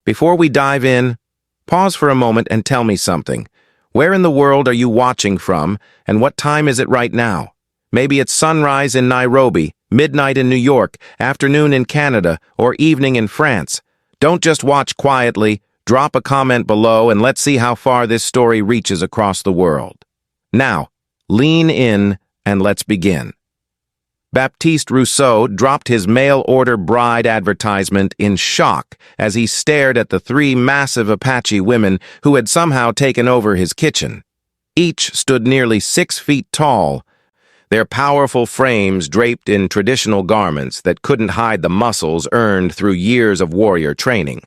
Before we dive in, pause for a moment and tell me something. Where in the world are you watching from, and what time is it right now? Maybe it's sunrise in Nairobi, midnight in New York, afternoon in Canada, or evening in France. Don't just watch quietly, drop a comment below and let's see how far this story reaches across the world. Now, lean in and let's begin. Baptiste Rousseau dropped his mail-order bride advertisement in shock as he stared at the three massive Apache women who had somehow taken over his kitchen. Each stood nearly 6 feet tall, their powerful frames draped in traditional garments that couldn't hide the muscles earned through years of warrior training.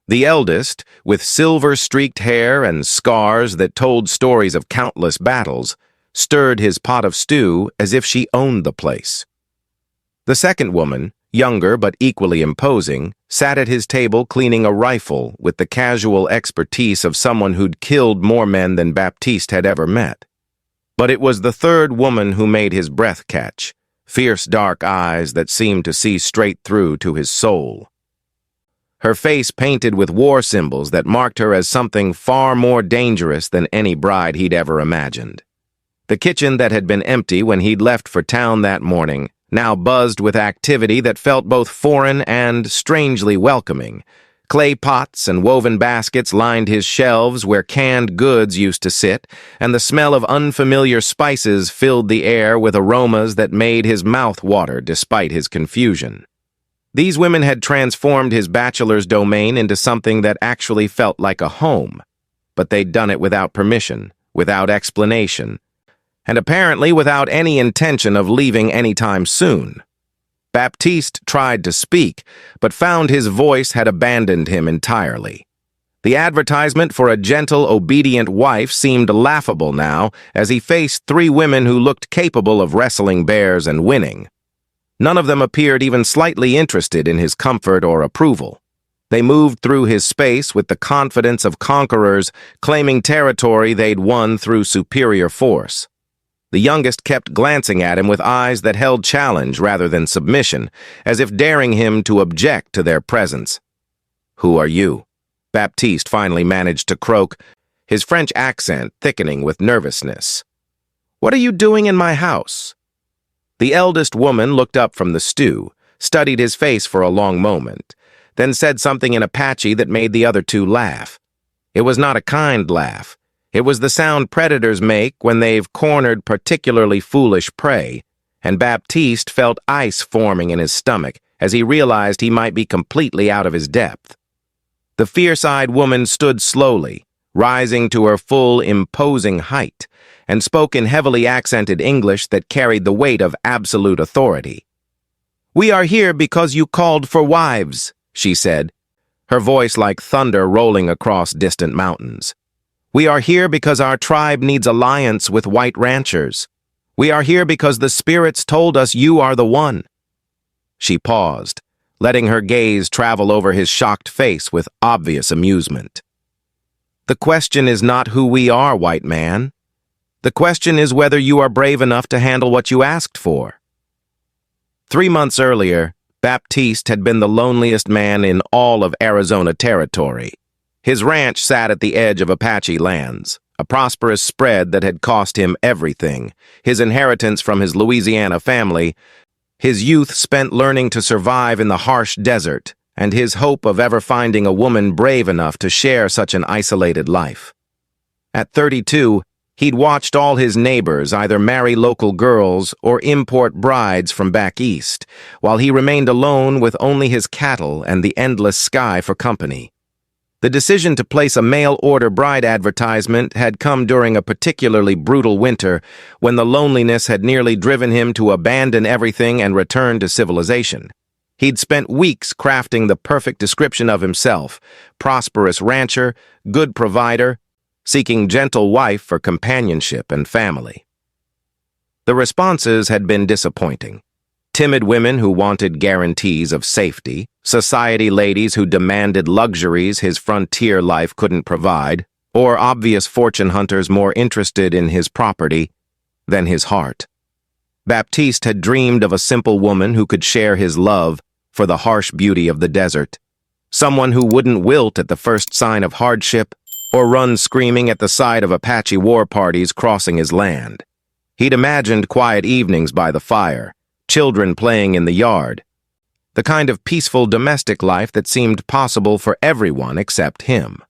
The eldest, with silver-streaked hair and scars that told stories of countless battles, stirred his pot of stew as if she owned the place. The second woman, younger but equally imposing, sat at his table cleaning a rifle with the casual expertise of someone who'd killed more men than Baptiste had ever met. But it was the third woman who made his breath catch, fierce dark eyes that seemed to see straight through to his soul. Her face painted with war symbols that marked her as something far more dangerous than any bride he'd ever imagined. The kitchen that had been empty when he'd left for town that morning now buzzed with activity that felt both foreign and strangely welcoming. Clay pots and woven baskets lined his shelves where canned goods used to sit, and the smell of unfamiliar spices filled the air with aromas that made his mouth water despite his confusion. These women had transformed his bachelor's domain into something that actually felt like a home, but they'd done it without permission, without explanation, and apparently without any intention of leaving anytime soon. Baptiste tried to speak, but found his voice had abandoned him entirely. The advertisement for a gentle, obedient wife seemed laughable now as he faced 3 women who looked capable of wrestling bears and winning. None of them appeared even slightly interested in his comfort or approval. They moved through his space with the confidence of conquerors claiming territory they'd won through superior force. The youngest kept glancing at him with eyes that held challenge rather than submission, as if daring him to object to their presence. "Who are you?" Baptiste finally managed to croak, his French accent thickening with nervousness. "What are you doing in my house?" The eldest woman looked up from the stew, studied his face for a long moment, then said something in Apache that made the other 2 laugh. It was not a kind laugh. It was the sound predators make when they've cornered particularly foolish prey, and Baptiste felt ice forming in his stomach as he realized he might be completely out of his depth. The fierce-eyed woman stood slowly, rising to her full, imposing height, and spoke in heavily accented English that carried the weight of absolute authority. "We are here because you called for wives," she said, her voice like thunder rolling across distant mountains. "We are here because our tribe needs alliance with white ranchers. We are here because the spirits told us you are the one." She paused, letting her gaze travel over his shocked face with obvious amusement. "The question is not who we are, white man. The question is whether you are brave enough to handle what you asked for." 3 months earlier, Baptiste had been the loneliest man in all of Arizona territory. His ranch sat at the edge of Apache lands, a prosperous spread that had cost him everything, his inheritance from his Louisiana family, his youth spent learning to survive in the harsh desert, and his hope of ever finding a woman brave enough to share such an isolated life. At 32, he'd watched all his neighbors either marry local girls or import brides from back east, while he remained alone with only his cattle and the endless sky for company. The decision to place a mail-order bride advertisement had come during a particularly brutal winter when the loneliness had nearly driven him to abandon everything and return to civilization. He'd spent weeks crafting the perfect description of himself: prosperous rancher, good provider, seeking gentle wife for companionship and family. The responses had been disappointing. Timid women who wanted guarantees of safety, society ladies who demanded luxuries his frontier life couldn't provide, or obvious fortune hunters more interested in his property than his heart. Baptiste had dreamed of a simple woman who could share his love for the harsh beauty of the desert. Someone who wouldn't wilt at the first sign of hardship or run screaming at the sight of Apache war parties crossing his land. He'd imagined quiet evenings by the fire, children playing in the yard, the kind of peaceful domestic life that seemed possible for everyone except him.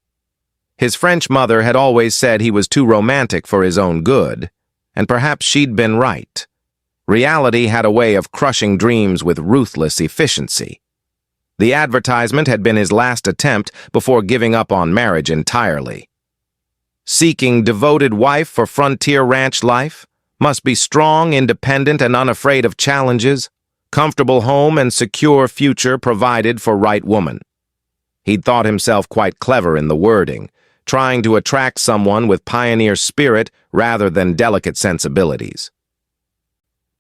His French mother had always said he was too romantic for his own good, and perhaps she'd been right. Reality had a way of crushing dreams with ruthless efficiency. The advertisement had been his last attempt before giving up on marriage entirely. Seeking devoted wife for frontier ranch life, must be strong, independent, and unafraid of challenges, comfortable home and secure future provided for right woman. He'd thought himself quite clever in the wording, trying to attract someone with pioneer spirit rather than delicate sensibilities.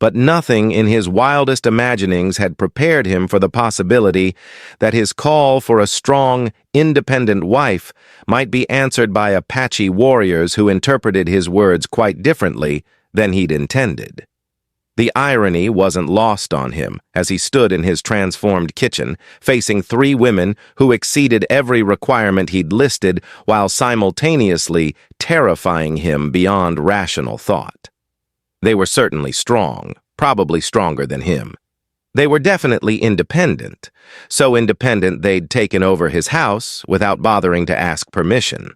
But nothing in his wildest imaginings had prepared him for the possibility that his call for a strong, independent wife might be answered by Apache warriors who interpreted his words quite differently than he'd intended. The irony wasn't lost on him as he stood in his transformed kitchen, facing 3 women who exceeded every requirement he'd listed while simultaneously terrifying him beyond rational thought. They were certainly strong, probably stronger than him. They were definitely independent, so independent they'd taken over his house without bothering to ask permission.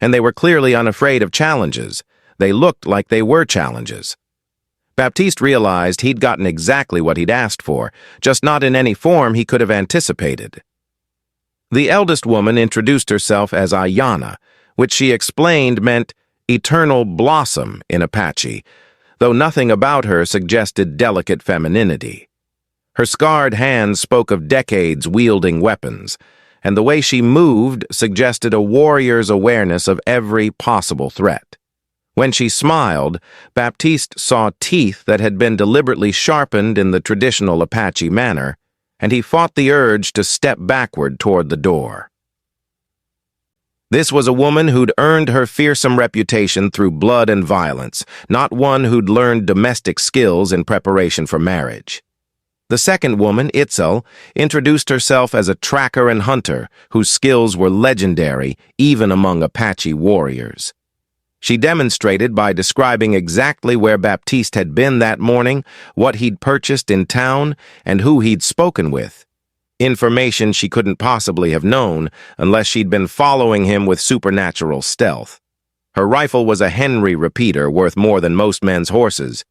And they were clearly unafraid of challenges. They looked like they were challenges. Baptiste realized he'd gotten exactly what he'd asked for, just not in any form he could have anticipated. The eldest woman introduced herself as Ayana, which she explained meant eternal blossom in Apache, though nothing about her suggested delicate femininity. Her scarred hands spoke of decades wielding weapons, and the way she moved suggested a warrior's awareness of every possible threat. When she smiled, Baptiste saw teeth that had been deliberately sharpened in the traditional Apache manner, and he fought the urge to step backward toward the door. This was a woman who'd earned her fearsome reputation through blood and violence, not one who'd learned domestic skills in preparation for marriage. The second woman, Itzel, introduced herself as a tracker and hunter whose skills were legendary even among Apache warriors. She demonstrated by describing exactly where Baptiste had been that morning, what he'd purchased in town, and who he'd spoken with. Information she couldn't possibly have known unless she'd been following him with supernatural stealth. Her rifle was a Henry repeater worth more than most men's horses,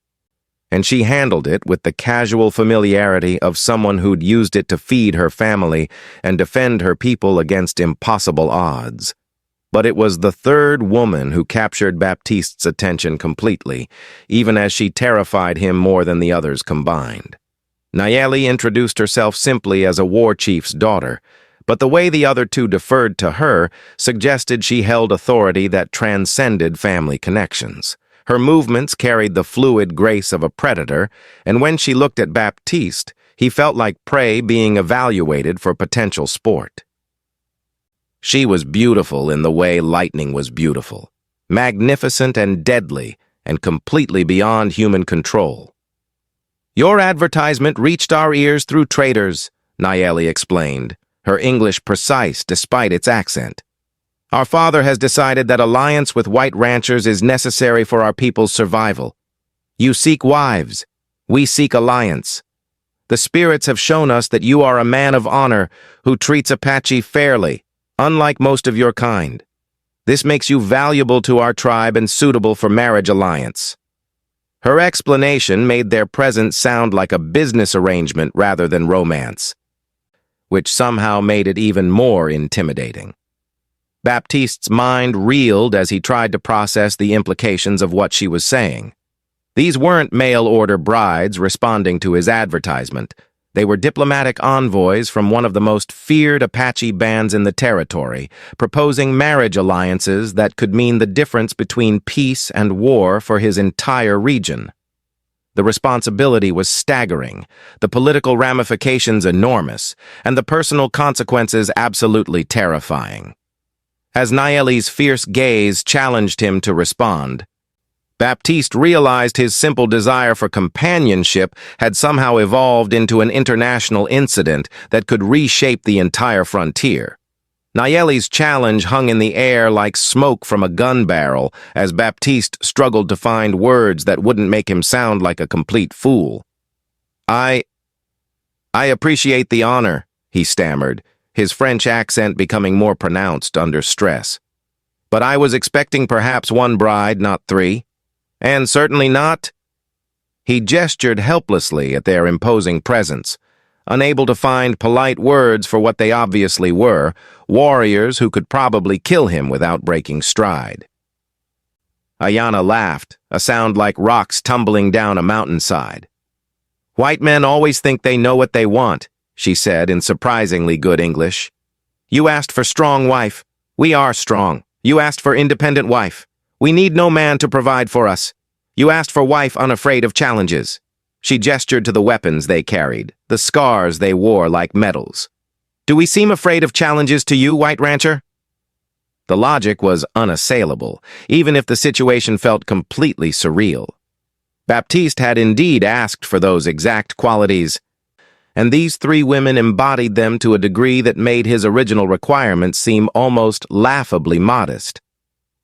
and she handled it with the casual familiarity of someone who'd used it to feed her family and defend her people against impossible odds. But it was the third woman who captured Baptiste's attention completely, even as she terrified him more than the others combined. Nayeli introduced herself simply as a war chief's daughter, but the way the other 2 deferred to her suggested she held authority that transcended family connections. Her movements carried the fluid grace of a predator, and when she looked at Baptiste, he felt like prey being evaluated for potential sport. She was beautiful in the way lightning was beautiful, magnificent and deadly, and completely beyond human control. "Your advertisement reached our ears through traders," Nayeli explained, her English precise despite its accent. "Our father has decided that alliance with white ranchers is necessary for our people's survival. You seek wives. We seek alliance. The spirits have shown us that you are a man of honor who treats Apache fairly, unlike most of your kind. This makes you valuable to our tribe and suitable for marriage alliance." Her explanation made their presence sound like a business arrangement rather than romance, which somehow made it even more intimidating. Baptiste's mind reeled as he tried to process the implications of what she was saying. These weren't mail-order brides responding to his advertisement. They were diplomatic envoys from one of the most feared Apache bands in the territory, proposing marriage alliances that could mean the difference between peace and war for his entire region. The responsibility was staggering, the political ramifications enormous, and the personal consequences absolutely terrifying. As Nayeli's fierce gaze challenged him to respond, Baptiste realized his simple desire for companionship had somehow evolved into an international incident that could reshape the entire frontier. Nayeli's challenge hung in the air like smoke from a gun barrel as Baptiste struggled to find words that wouldn't make him sound like a complete fool. I appreciate the honor, he stammered, his French accent becoming more pronounced under stress. But I was expecting perhaps one bride, not three. And certainly not. He gestured helplessly at their imposing presence, unable to find polite words for what they obviously were, warriors who could probably kill him without breaking stride. Ayanna laughed, a sound like rocks tumbling down a mountainside. White men always think they know what they want, she said in surprisingly good English. You asked for strong wife. We are strong. You asked for independent wife. We need no man to provide for us. You asked for wife unafraid of challenges. She gestured to the weapons they carried, the scars they wore like medals. Do we seem afraid of challenges to you, White Rancher? The logic was unassailable, even if the situation felt completely surreal. Baptiste had indeed asked for those exact qualities, and these three women embodied them to a degree that made his original requirements seem almost laughably modest.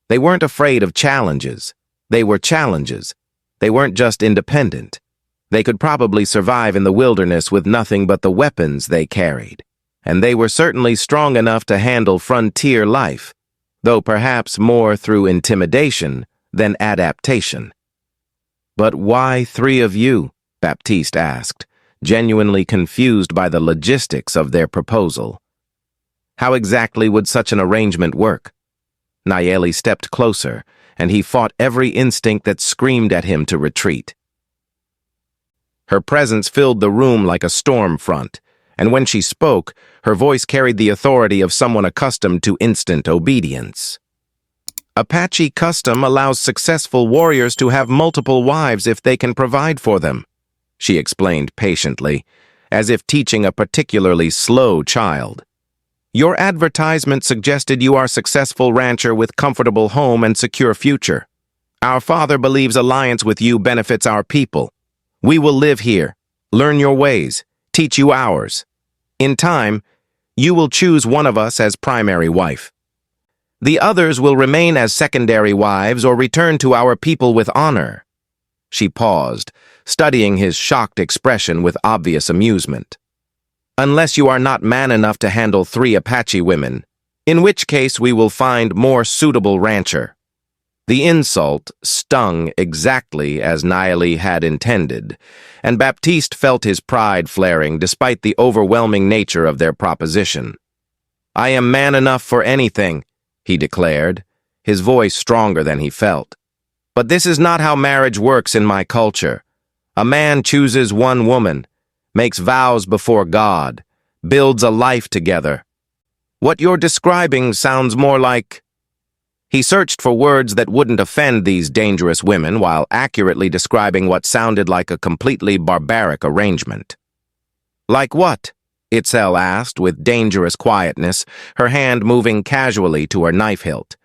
They weren't afraid of challenges. They were challenges. They weren't just independent. They could probably survive in the wilderness with nothing but the weapons they carried. And they were certainly strong enough to handle frontier life, though perhaps more through intimidation than adaptation. But why three of you? Baptiste asked, genuinely confused by the logistics of their proposal. How exactly would such an arrangement work? Nayeli stepped closer, and he fought every instinct that screamed at him to retreat. Her presence filled the room like a storm front, and when she spoke, her voice carried the authority of someone accustomed to instant obedience. Apache custom allows successful warriors to have multiple wives if they can provide for them, she explained patiently, as if teaching a particularly slow child. Your advertisement suggested you are a successful rancher with comfortable home and secure future. Our father believes alliance with you benefits our people. We will live here, learn your ways, teach you ours. In time, you will choose one of us as primary wife. The others will remain as secondary wives or return to our people with honor. She paused, studying his shocked expression with obvious amusement. Unless you are not man enough to handle 3 Apache women, in which case we will find more suitable rancher. The insult stung exactly as Nayeli had intended, and Baptiste felt his pride flaring despite the overwhelming nature of their proposition. I am man enough for anything, he declared, his voice stronger than he felt. But this is not how marriage works in my culture. A man chooses one woman, makes vows before God, builds a life together. What you're describing sounds more like... He searched for words that wouldn't offend these dangerous women while accurately describing what sounded like a completely barbaric arrangement. Like what? Itzel asked with dangerous quietness, her hand moving casually to her knife hilt.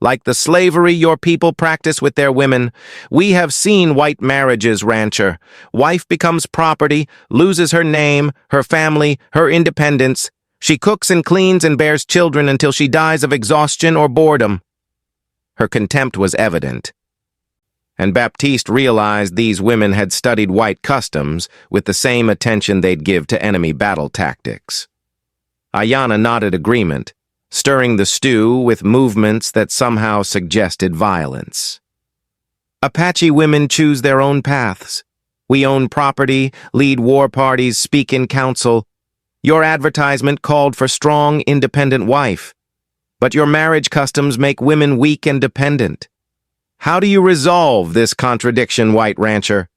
Like the slavery your people practice with their women, we have seen white marriages, rancher. Wife becomes property, loses her name, her family, her independence. She cooks and cleans and bears children until she dies of exhaustion or boredom. Her contempt was evident, and Baptiste realized these women had studied white customs with the same attention they'd give to enemy battle tactics. Ayanna nodded agreement, stirring the stew with movements that somehow suggested violence. Apache women choose their own paths. We own property, lead war parties, speak in council. Your advertisement called for strong, independent wife. But your marriage customs make women weak and dependent. How do you resolve this contradiction, White Rancher?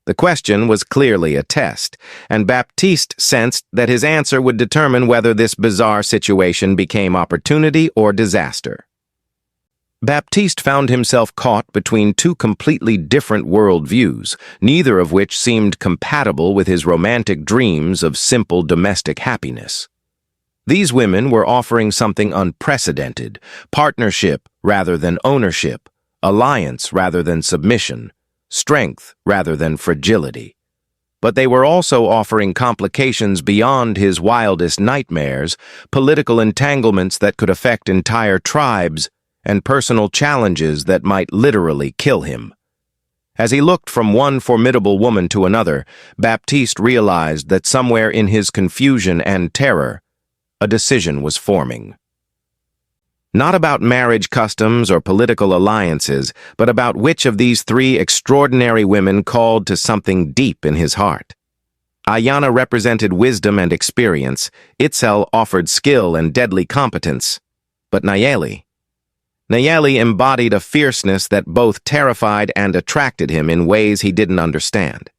The question was clearly a test, and Baptiste sensed that his answer would determine whether this bizarre situation became opportunity or disaster. Baptiste found himself caught between 2 completely different worldviews, neither of which seemed compatible with his romantic dreams of simple domestic happiness. These women were offering something unprecedented, partnership rather than ownership, alliance rather than submission, strength rather than fragility. But they were also offering complications beyond his wildest nightmares, political entanglements that could affect entire tribes, and personal challenges that might literally kill him. As he looked from one formidable woman to another, Baptiste realized that somewhere in his confusion and terror, a decision was forming. Not about marriage customs or political alliances, but about which of these three extraordinary women called to something deep in his heart. Ayanna represented wisdom and experience, Itzel offered skill and deadly competence, but Nayeli embodied a fierceness that both terrified and attracted him in ways he didn't understand.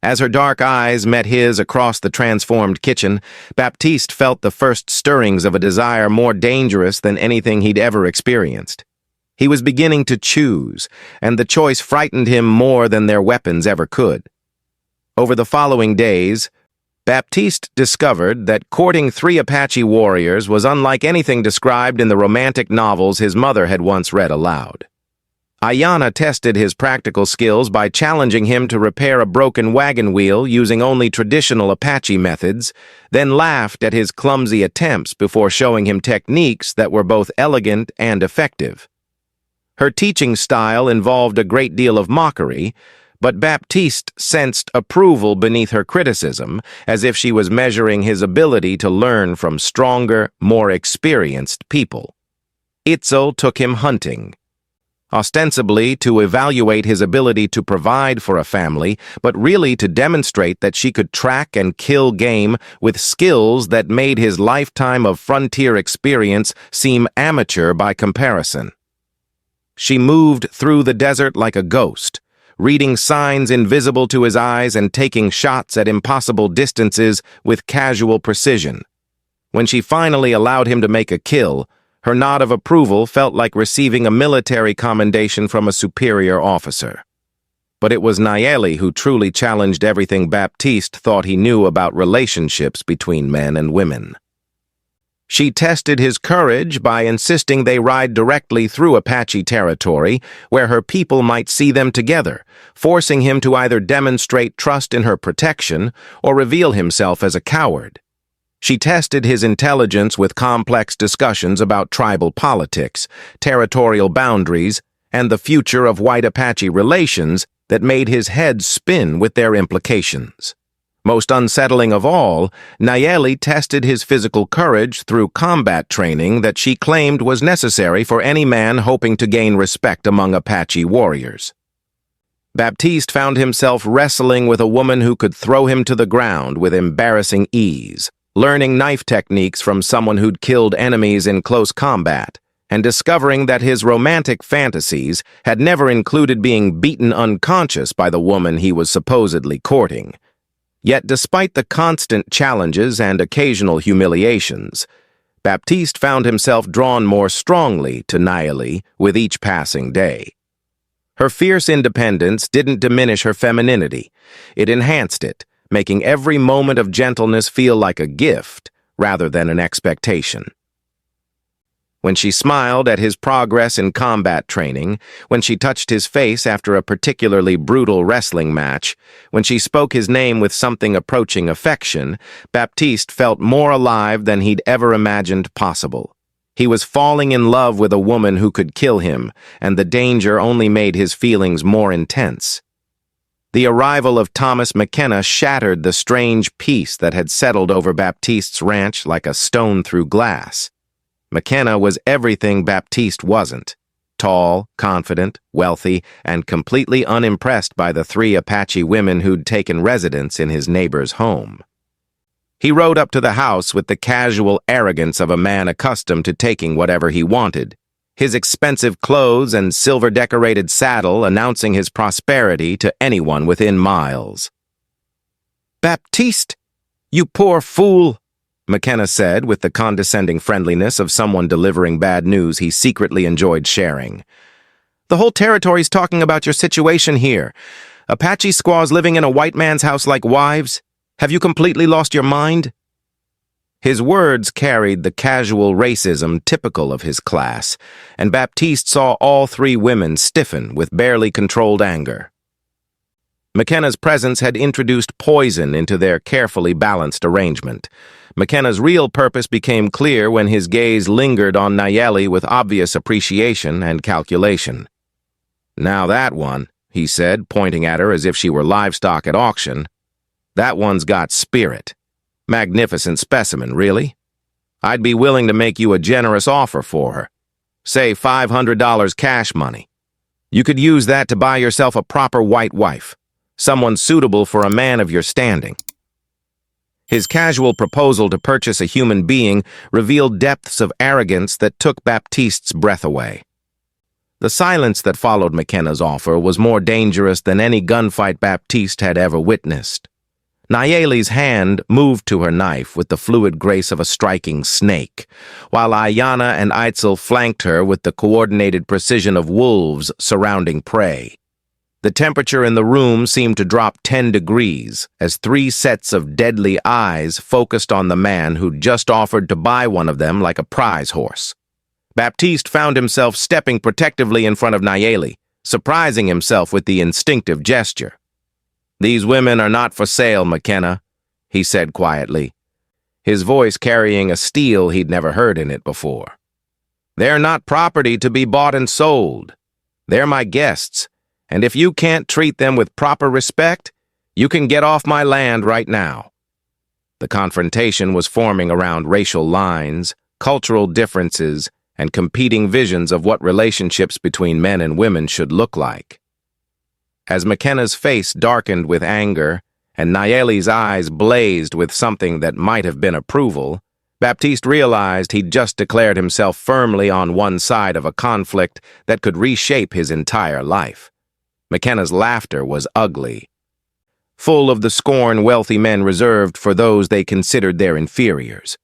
As her dark eyes met his across the transformed kitchen, Baptiste felt the first stirrings of a desire more dangerous than anything he'd ever experienced. He was beginning to choose, and the choice frightened him more than their weapons ever could. Over the following days, Baptiste discovered that courting 3 Apache warriors was unlike anything described in the romantic novels his mother had once read aloud. Ayanna tested his practical skills by challenging him to repair a broken wagon wheel using only traditional Apache methods, then laughed at his clumsy attempts before showing him techniques that were both elegant and effective. Her teaching style involved a great deal of mockery, but Baptiste sensed approval beneath her criticism, as if she was measuring his ability to learn from stronger, more experienced people. Itzel took him hunting, ostensibly to evaluate his ability to provide for a family, but really to demonstrate that she could track and kill game with skills that made his lifetime of frontier experience seem amateur by comparison. She moved through the desert like a ghost, reading signs invisible to his eyes and taking shots at impossible distances with casual precision. When she finally allowed him to make a kill, her nod of approval felt like receiving a military commendation from a superior officer. But it was Nayeli who truly challenged everything Baptiste thought he knew about relationships between men and women. She tested his courage by insisting they ride directly through Apache territory, where her people might see them together, forcing him to either demonstrate trust in her protection or reveal himself as a coward. She tested his intelligence with complex discussions about tribal politics, territorial boundaries, and the future of white Apache relations that made his head spin with their implications. Most unsettling of all, Nayeli tested his physical courage through combat training that she claimed was necessary for any man hoping to gain respect among Apache warriors. Baptiste found himself wrestling with a woman who could throw him to the ground with embarrassing ease, learning knife techniques from someone who'd killed enemies in close combat, and discovering that his romantic fantasies had never included being beaten unconscious by the woman he was supposedly courting. Yet despite the constant challenges and occasional humiliations, Baptiste found himself drawn more strongly to Nayeli with each passing day. Her fierce independence didn't diminish her femininity, it enhanced it, making every moment of gentleness feel like a gift rather than an expectation. When she smiled at his progress in combat training, when she touched his face after a particularly brutal wrestling match, when she spoke his name with something approaching affection, Baptiste felt more alive than he'd ever imagined possible. He was falling in love with a woman who could kill him, and the danger only made his feelings more intense. The arrival of Thomas McKenna shattered the strange peace that had settled over Baptiste's ranch like a stone through glass. McKenna was everything Baptiste wasn't: tall, confident, wealthy, and completely unimpressed by the 3 Apache women who'd taken residence in his neighbor's home. He rode up to the house with the casual arrogance of a man accustomed to taking whatever he wanted, his expensive clothes and silver-decorated saddle announcing his prosperity to anyone within miles. "Baptiste, you poor fool," McKenna said with the condescending friendliness of someone delivering bad news he secretly enjoyed sharing. "The whole territory's talking about your situation here. Apache squaws living in a white man's house like wives? Have you completely lost your mind?" His words carried the casual racism typical of his class, and Baptiste saw all three women stiffen with barely controlled anger. McKenna's presence had introduced poison into their carefully balanced arrangement. McKenna's real purpose became clear when his gaze lingered on Nayeli with obvious appreciation and calculation. "Now that one," he said, pointing at her as if she were livestock at auction. "That one's got spirit. Magnificent specimen, really. I'd be willing to make you a generous offer for her. Say $500 cash money. You could use that to buy yourself a proper white wife, someone suitable for a man of your standing." His casual proposal to purchase a human being revealed depths of arrogance that took Baptiste's breath away. The silence that followed McKenna's offer was more dangerous than any gunfight Baptiste had ever witnessed. Nayeli's hand moved to her knife with the fluid grace of a striking snake, while Ayana and Eitzel flanked her with the coordinated precision of wolves surrounding prey. The temperature in the room seemed to drop 10 degrees as three sets of deadly eyes focused on the man who'd just offered to buy one of them like a prize horse. Baptiste found himself stepping protectively in front of Nayeli, surprising himself with the instinctive gesture. "These women are not for sale, McKenna," he said quietly, his voice carrying a steel he'd never heard in it before. "They're not property to be bought and sold. They're my guests, and if you can't treat them with proper respect, you can get off my land right now." The confrontation was forming around racial lines, cultural differences, and competing visions of what relationships between men and women should look like. As McKenna's face darkened with anger and Nayeli's eyes blazed with something that might have been approval, Baptiste realized he'd just declared himself firmly on one side of a conflict that could reshape his entire life. McKenna's laughter was ugly, full of the scorn wealthy men reserved for those they considered their inferiors.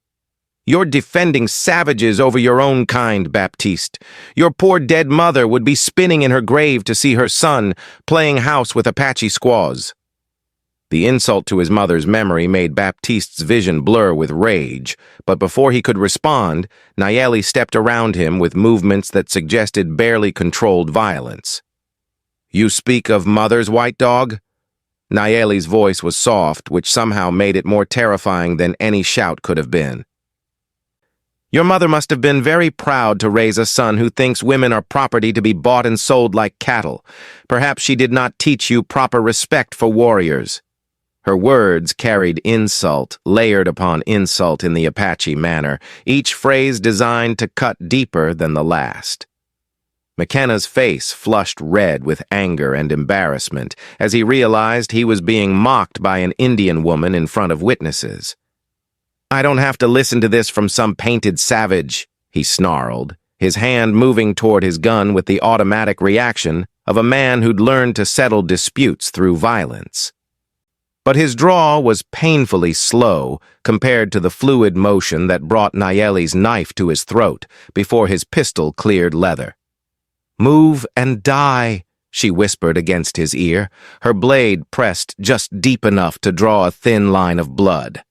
"You're defending savages over your own kind, Baptiste. Your poor dead mother would be spinning in her grave to see her son playing house with Apache squaws." The insult to his mother's memory made Baptiste's vision blur with rage, but before he could respond, Nayeli stepped around him with movements that suggested barely controlled violence. "You speak of mothers, white dog?" Nayeli's voice was soft, which somehow made it more terrifying than any shout could have been. "Your mother must have been very proud to raise a son who thinks women are property to be bought and sold like cattle. Perhaps she did not teach you proper respect for warriors." Her words carried insult, layered upon insult in the Apache manner, each phrase designed to cut deeper than the last. McKenna's face flushed red with anger and embarrassment as he realized he was being mocked by an Indian woman in front of witnesses. "I don't have to listen to this from some painted savage," he snarled, his hand moving toward his gun with the automatic reaction of a man who'd learned to settle disputes through violence. But his draw was painfully slow compared to the fluid motion that brought Nayeli's knife to his throat before his pistol cleared leather. "Move and die," she whispered against his ear, her blade pressed just deep enough to draw a thin line of blood.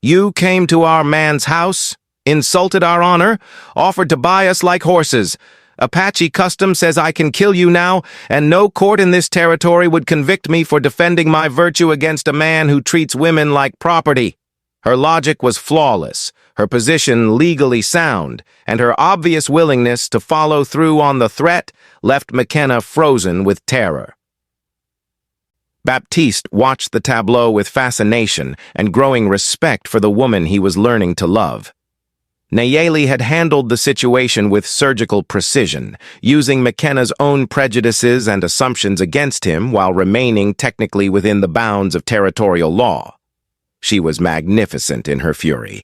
"You came to our man's house, insulted our honor, offered to buy us like horses. Apache custom says I can kill you now, and no court in this territory would convict me for defending my virtue against a man who treats women like property." Her logic was flawless, her position legally sound, and her obvious willingness to follow through on the threat left McKenna frozen with terror. Baptiste watched the tableau with fascination and growing respect for the woman he was learning to love. Nayeli had handled the situation with surgical precision, using McKenna's own prejudices and assumptions against him while remaining technically within the bounds of territorial law. She was magnificent in her fury,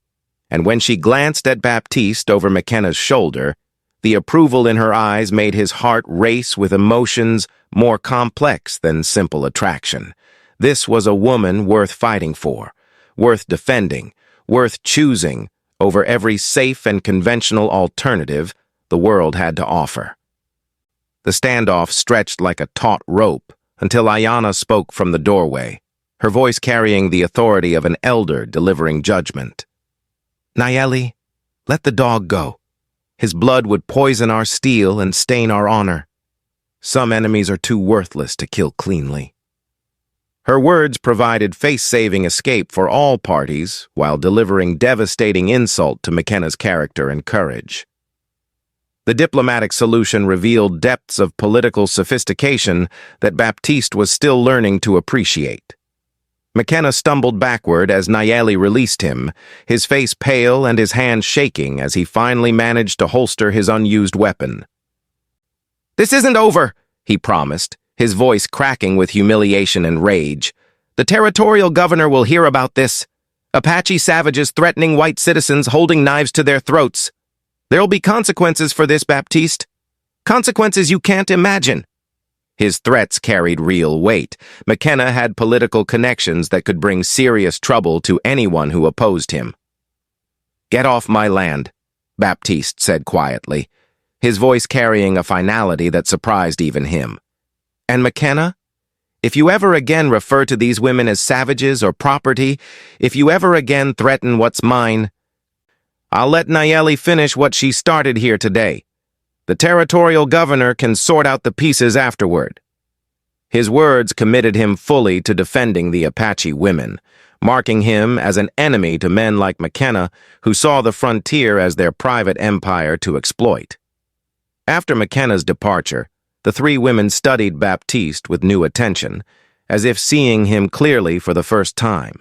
and when she glanced at Baptiste over McKenna's shoulder, the approval in her eyes made his heart race with emotions more complex than simple attraction. This was a woman worth fighting for, worth defending, worth choosing over every safe and conventional alternative the world had to offer. The standoff stretched like a taut rope until Ayana spoke from the doorway, her voice carrying the authority of an elder delivering judgment. Nayeli, let the dog go. His blood would poison our steel and stain our honor. Some enemies are too worthless to kill cleanly." Her words provided face-saving escape for all parties while delivering devastating insult to McKenna's character and courage. The diplomatic solution revealed depths of political sophistication that Baptiste was still learning to appreciate. McKenna stumbled backward as Nayeli released him, his face pale and his hand shaking as he finally managed to holster his unused weapon. "This isn't over," he promised, his voice cracking with humiliation and rage. "The territorial governor will hear about this. Apache savages threatening white citizens holding knives to their throats. There'll be consequences for this, Baptiste. Consequences you can't imagine." His threats carried real weight. McKenna had political connections that could bring serious trouble to anyone who opposed him. "Get off my land," Baptiste said quietly, his voice carrying a finality that surprised even him. "And McKenna, if you ever again refer to these women as savages or property, if you ever again threaten what's mine, I'll let Nayeli finish what she started here today. The territorial governor can sort out the pieces afterward." His words committed him fully to defending the Apache women, marking him as an enemy to men like McKenna who saw the frontier as their private empire to exploit. After McKenna's departure, the three women studied Baptiste with new attention, as if seeing him clearly for the first time.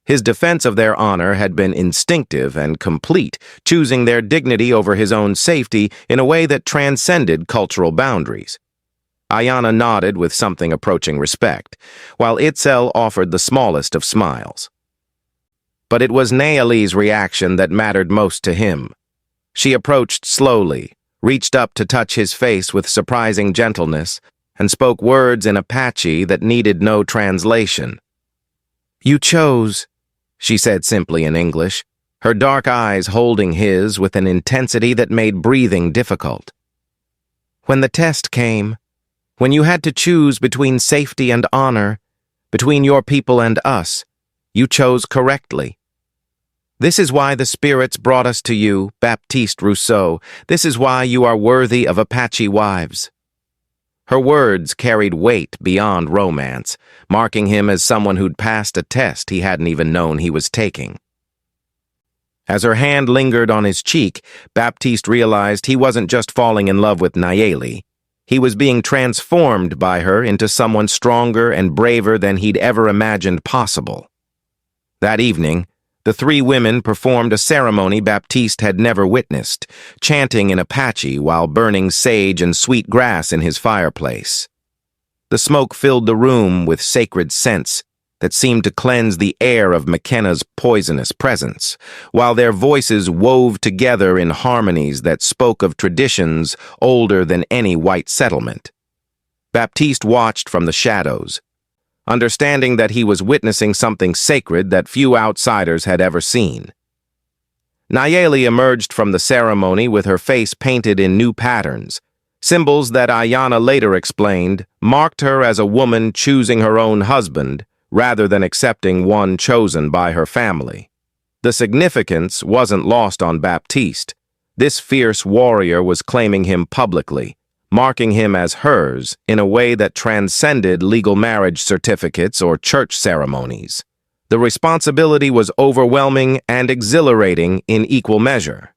His defense of their honor had been instinctive and complete, choosing their dignity over his own safety in a way that transcended cultural boundaries. Ayanna nodded with something approaching respect, while Itzel offered the smallest of smiles. But it was Nayeli's reaction that mattered most to him. She approached slowly, reached up to touch his face with surprising gentleness, and spoke words in Apache that needed no translation. "You chose," she said simply in English, her dark eyes holding his with an intensity that made breathing difficult. "When the test came, when you had to choose between safety and honor, between your people and us, you chose correctly. This is why the spirits brought us to you, Baptiste Rousseau. This is why you are worthy of Apache wives." Her words carried weight beyond romance, marking him as someone who'd passed a test he hadn't even known he was taking. As her hand lingered on his cheek, Baptiste realized he wasn't just falling in love with Nayeli. He was being transformed by her into someone stronger and braver than he'd ever imagined possible. That evening, the three women performed a ceremony Baptiste had never witnessed, chanting in Apache while burning sage and sweet grass in his fireplace. The smoke filled the room with sacred scents that seemed to cleanse the air of McKenna's poisonous presence, while their voices wove together in harmonies that spoke of traditions older than any white settlement. Baptiste watched from the shadows, understanding that he was witnessing something sacred that few outsiders had ever seen. Nayeli emerged from the ceremony with her face painted in new patterns, symbols that Ayanna later explained marked her as a woman choosing her own husband rather than accepting one chosen by her family. The significance wasn't lost on Baptiste. This fierce warrior was claiming him publicly, marking him as hers in a way that transcended legal marriage certificates or church ceremonies. The responsibility was overwhelming and exhilarating in equal measure.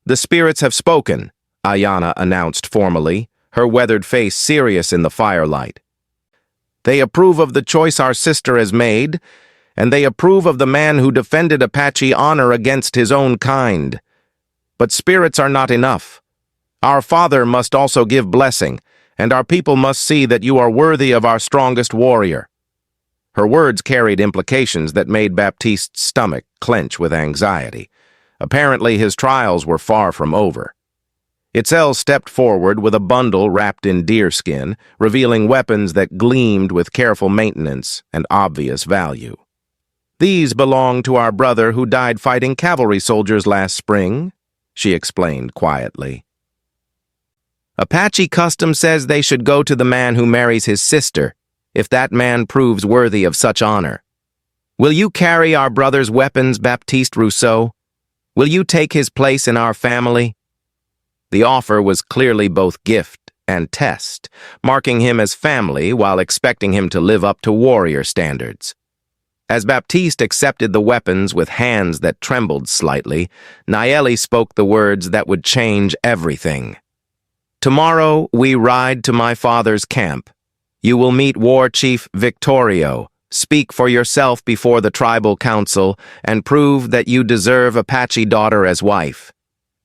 "The spirits have spoken," Ayanna announced formally, her weathered face serious in the firelight. "They approve of the choice our sister has made, and they approve of the man who defended Apache honor against his own kind. But spirits are not enough. Our Father must also give blessing, and our people must see that you are worthy of our strongest warrior." Her words carried implications that made Baptiste's stomach clench with anxiety. Apparently, his trials were far from over. Itzel stepped forward with a bundle wrapped in deerskin, revealing weapons that gleamed with careful maintenance and obvious value. "These belong to our brother who died fighting cavalry soldiers last spring," she explained quietly. "Apache custom says they should go to the man who marries his sister, if that man proves worthy of such honor." Will you carry our brother's weapons, Baptiste Rousseau? Will you take his place in our family? The offer was clearly both gift and test, marking him as family while expecting him to live up to warrior standards. As Baptiste accepted the weapons with hands that trembled slightly, Nayeli spoke the words that would change everything. Tomorrow we ride to my father's camp. You will meet War Chief Victorio. Speak for yourself before the tribal council and prove that you deserve Apache daughter as wife.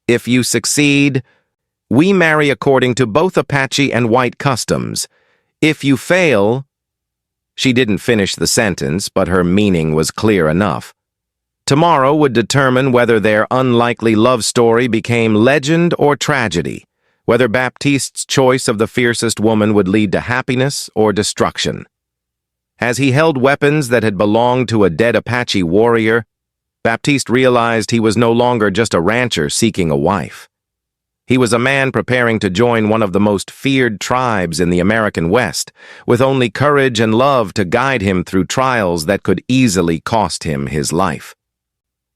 If you succeed, we marry according to both Apache and white customs. If you fail—" She didn't finish the sentence, but her meaning was clear enough. Tomorrow would determine whether their unlikely love story became legend or tragedy, whether Baptiste's choice of the fiercest woman would lead to happiness or destruction. As he held weapons that had belonged to a dead Apache warrior, Baptiste realized he was no longer just a rancher seeking a wife. He was a man preparing to join one of the most feared tribes in the American West, with only courage and love to guide him through trials that could easily cost him his life.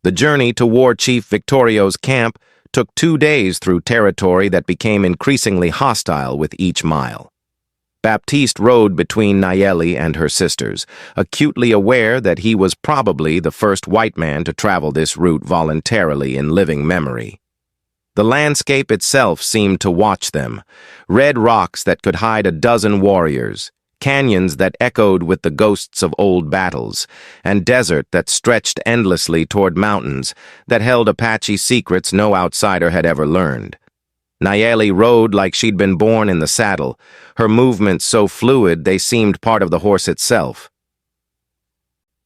The journey to War Chief Victorio's camp took 2 days through territory that became increasingly hostile with each mile. Baptiste rode between Nayeli and her sisters, acutely aware that he was probably the first white man to travel this route voluntarily in living memory. The landscape itself seemed to watch them, red rocks that could hide a dozen warriors, canyons that echoed with the ghosts of old battles, and desert that stretched endlessly toward mountains that held Apache secrets no outsider had ever learned. Nayeli rode like she'd been born in the saddle, her movements so fluid they seemed part of the horse itself.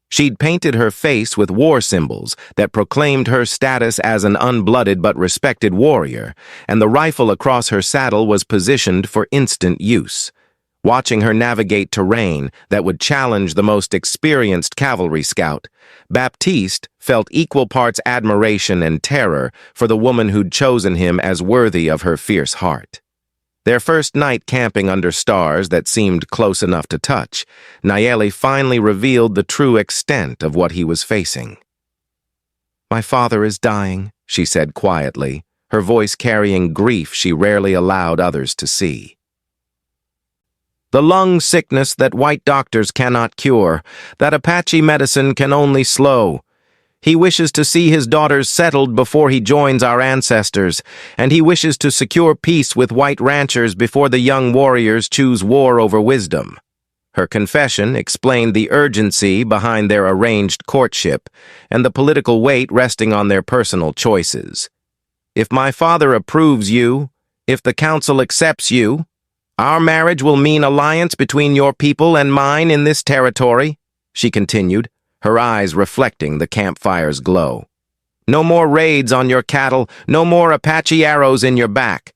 She'd painted her face with war symbols that proclaimed her status as an unblooded but respected warrior, and the rifle across her saddle was positioned for instant use. Watching her navigate terrain that would challenge the most experienced cavalry scout, Baptiste felt equal parts admiration and terror for the woman who'd chosen him as worthy of her fierce heart. Their first night camping under stars that seemed close enough to touch, Nayeli finally revealed the true extent of what he was facing. "My father is dying," she said quietly, her voice carrying grief she rarely allowed others to see. "The lung sickness that white doctors cannot cure, that Apache medicine can only slow. He wishes to see his daughters settled before he joins our ancestors, and he wishes to secure peace with white ranchers before the young warriors choose war over wisdom." Her confession explained the urgency behind their arranged courtship and the political weight resting on their personal choices. "If my father approves you, if the council accepts you, our marriage will mean alliance between your people and mine in this territory," she continued, her eyes reflecting the campfire's glow. "No more raids on your cattle, no more Apache arrows in your back.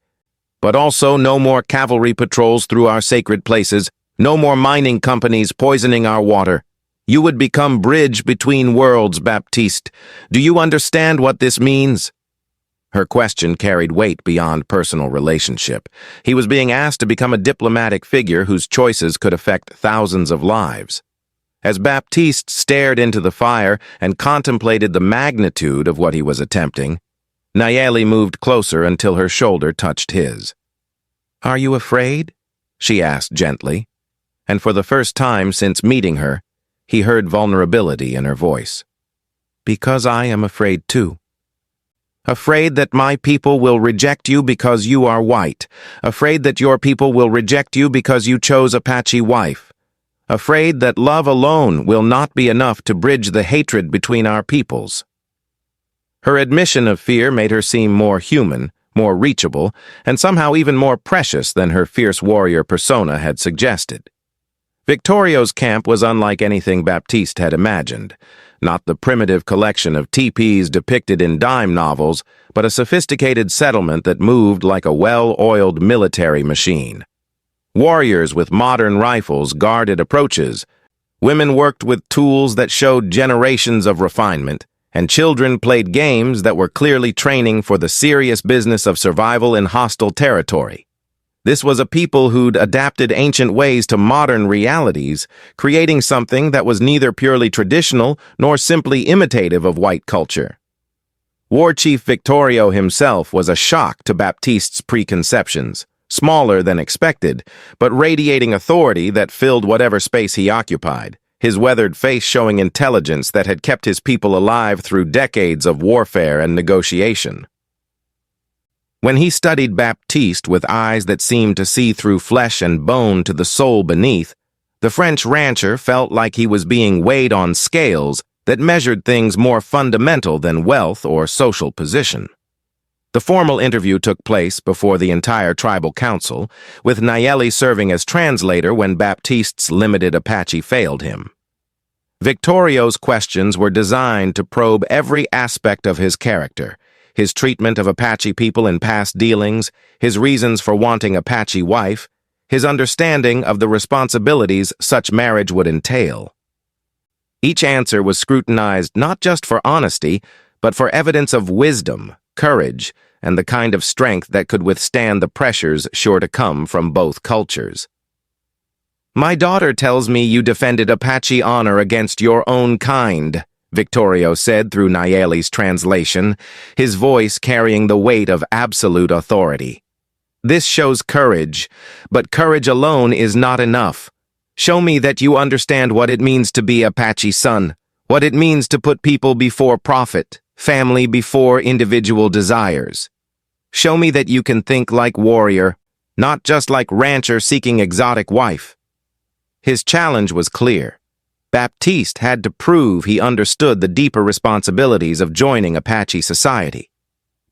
But also no more cavalry patrols through our sacred places, no more mining companies poisoning our water. You would become bridge between worlds, Baptiste. Do you understand what this means?" Her question carried weight beyond personal relationship. He was being asked to become a diplomatic figure whose choices could affect thousands of lives. As Baptiste stared into the fire and contemplated the magnitude of what he was attempting, Nayeli moved closer until her shoulder touched his. "Are you afraid?" she asked gently, and for the first time since meeting her, he heard vulnerability in her voice. "Because I am afraid too. Afraid that my people will reject you because you are white. Afraid that your people will reject you because you chose Apache wife. Afraid that love alone will not be enough to bridge the hatred between our peoples." Her admission of fear made her seem more human, more reachable, and somehow even more precious than her fierce warrior persona had suggested. Victorio's camp was unlike anything Baptiste had imagined. Not the primitive collection of teepees depicted in dime novels, but a sophisticated settlement that moved like a well-oiled military machine. Warriors with modern rifles guarded approaches, women worked with tools that showed generations of refinement, and children played games that were clearly training for the serious business of survival in hostile territory. This was a people who'd adapted ancient ways to modern realities, creating something that was neither purely traditional nor simply imitative of white culture. War Chief Victorio himself was a shock to Baptiste's preconceptions, smaller than expected, but radiating authority that filled whatever space he occupied, his weathered face showing intelligence that had kept his people alive through decades of warfare and negotiation. When he studied Baptiste with eyes that seemed to see through flesh and bone to the soul beneath, the French rancher felt like he was being weighed on scales that measured things more fundamental than wealth or social position. The formal interview took place before the entire tribal council, with Nayeli serving as translator when Baptiste's limited Apache failed him. Victorio's questions were designed to probe every aspect of his character, his treatment of Apache people in past dealings, his reasons for wanting Apache wife, his understanding of the responsibilities such marriage would entail. Each answer was scrutinized not just for honesty, but for evidence of wisdom, courage, and the kind of strength that could withstand the pressures sure to come from both cultures. "My daughter tells me you defended Apache honor against your own kind," Victorio said through Nayeli's translation, his voice carrying the weight of absolute authority. "This shows courage, but courage alone is not enough. Show me that you understand what it means to be Apache son, what it means to put people before profit, family before individual desires. Show me that you can think like warrior, not just like rancher seeking exotic wife." His challenge was clear. Baptiste had to prove he understood the deeper responsibilities of joining Apache society.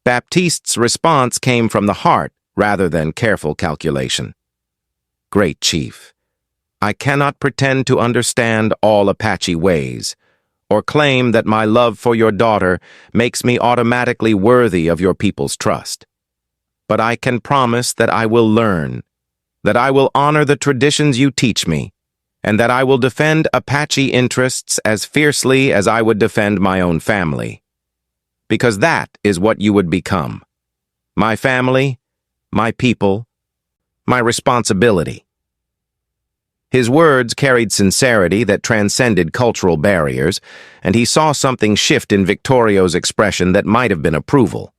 Baptiste's response came from the heart rather than careful calculation. "Great Chief, I cannot pretend to understand all Apache ways, or claim that my love for your daughter makes me automatically worthy of your people's trust. But I can promise that I will learn, that I will honor the traditions you teach me, and that I will defend Apache interests as fiercely as I would defend my own family. Because that is what you would become. My family, my people, my responsibility." His words carried sincerity that transcended cultural barriers, and he saw something shift in Victorio's expression that might have been approval.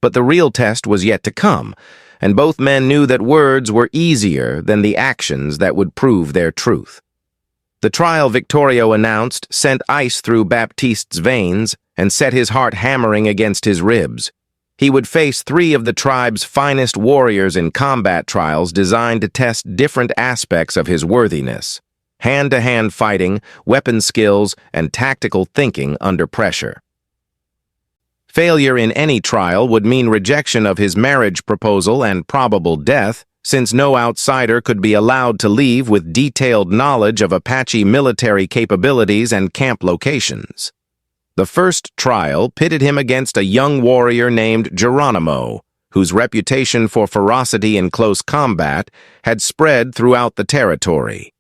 But the real test was yet to come, and both men knew that words were easier than the actions that would prove their truth. The trial Victorio announced sent ice through Baptiste's veins and set his heart hammering against his ribs. He would face 3 of the tribe's finest warriors in combat trials designed to test different aspects of his worthiness: hand-to-hand fighting, weapon skills, and tactical thinking under pressure. Failure in any trial would mean rejection of his marriage proposal and probable death, since no outsider could be allowed to leave with detailed knowledge of Apache military capabilities and camp locations. The first trial pitted him against a young warrior named Geronimo, whose reputation for ferocity in close combat had spread throughout the territory.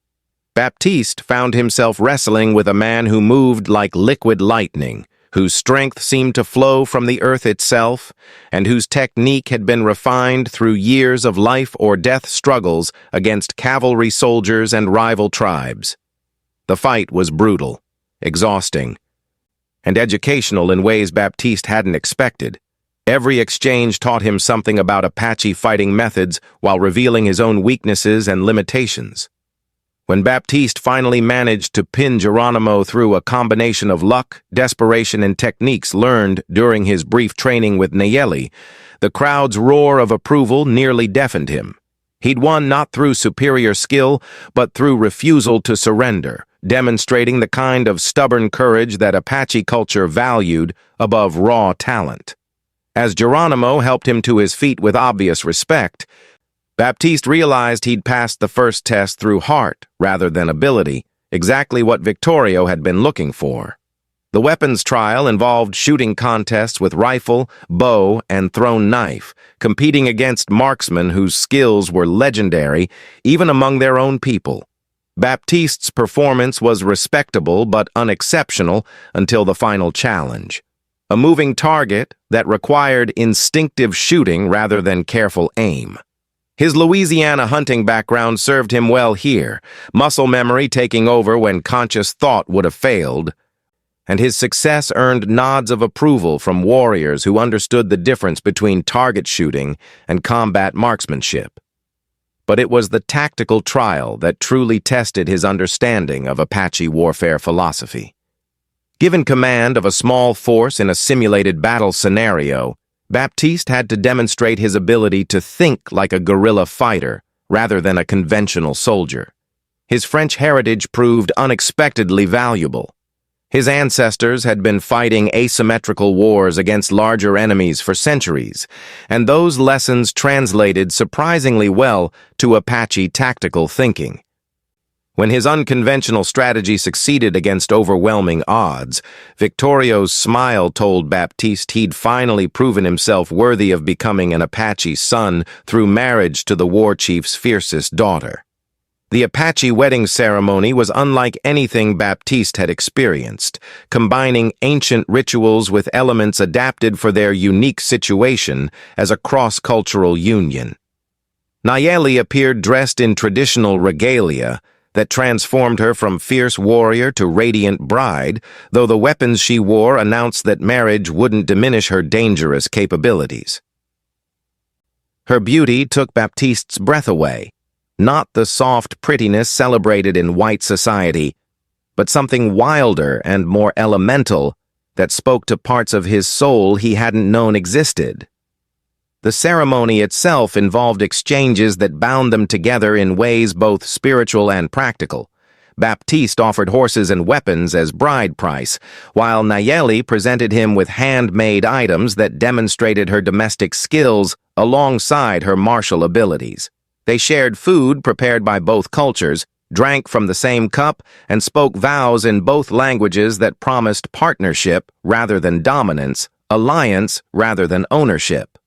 Baptiste found himself wrestling with a man who moved like liquid lightning, whose strength seemed to flow from the earth itself, and whose technique had been refined through years of life-or-death struggles against cavalry soldiers and rival tribes. The fight was brutal, exhausting, and educational in ways Baptiste hadn't expected. Every exchange taught him something about Apache fighting methods while revealing his own weaknesses and limitations. When Baptiste finally managed to pin Geronimo through a combination of luck, desperation, and techniques learned during his brief training with Nayeli, the crowd's roar of approval nearly deafened him. He'd won not through superior skill, but through refusal to surrender, demonstrating the kind of stubborn courage that Apache culture valued above raw talent. As Geronimo helped him to his feet with obvious respect, Baptiste realized he'd passed the first test through heart rather than ability, exactly what Victorio had been looking for. The weapons trial involved shooting contests with rifle, bow, and thrown knife, competing against marksmen whose skills were legendary even among their own people. Baptiste's performance was respectable but unexceptional until the final challenge. A moving target that required instinctive shooting rather than careful aim. His Louisiana hunting background served him well here, muscle memory taking over when conscious thought would have failed, and his success earned nods of approval from warriors who understood the difference between target shooting and combat marksmanship. But it was the tactical trial that truly tested his understanding of Apache warfare philosophy. Given command of a small force in a simulated battle scenario, Baptiste had to demonstrate his ability to think like a guerrilla fighter rather than a conventional soldier. His French heritage proved unexpectedly valuable. His ancestors had been fighting asymmetrical wars against larger enemies for centuries, and those lessons translated surprisingly well to Apache tactical thinking. When his unconventional strategy succeeded against overwhelming odds, Victorio's smile told Baptiste he'd finally proven himself worthy of becoming an Apache son through marriage to the war chief's fiercest daughter. The Apache wedding ceremony was unlike anything Baptiste had experienced, combining ancient rituals with elements adapted for their unique situation as a cross-cultural union. Nayeli appeared dressed in traditional regalia that transformed her from fierce warrior to radiant bride, though the weapons she wore announced that marriage wouldn't diminish her dangerous capabilities. Her beauty took Baptiste's breath away. Not the soft prettiness celebrated in white society, but something wilder and more elemental that spoke to parts of his soul he hadn't known existed. The ceremony itself involved exchanges that bound them together in ways both spiritual and practical. Baptiste offered horses and weapons as bride price, while Nayeli presented him with handmade items that demonstrated her domestic skills alongside her martial abilities. They shared food prepared by both cultures, drank from the same cup, and spoke vows in both languages that promised partnership rather than dominance, alliance rather than ownership.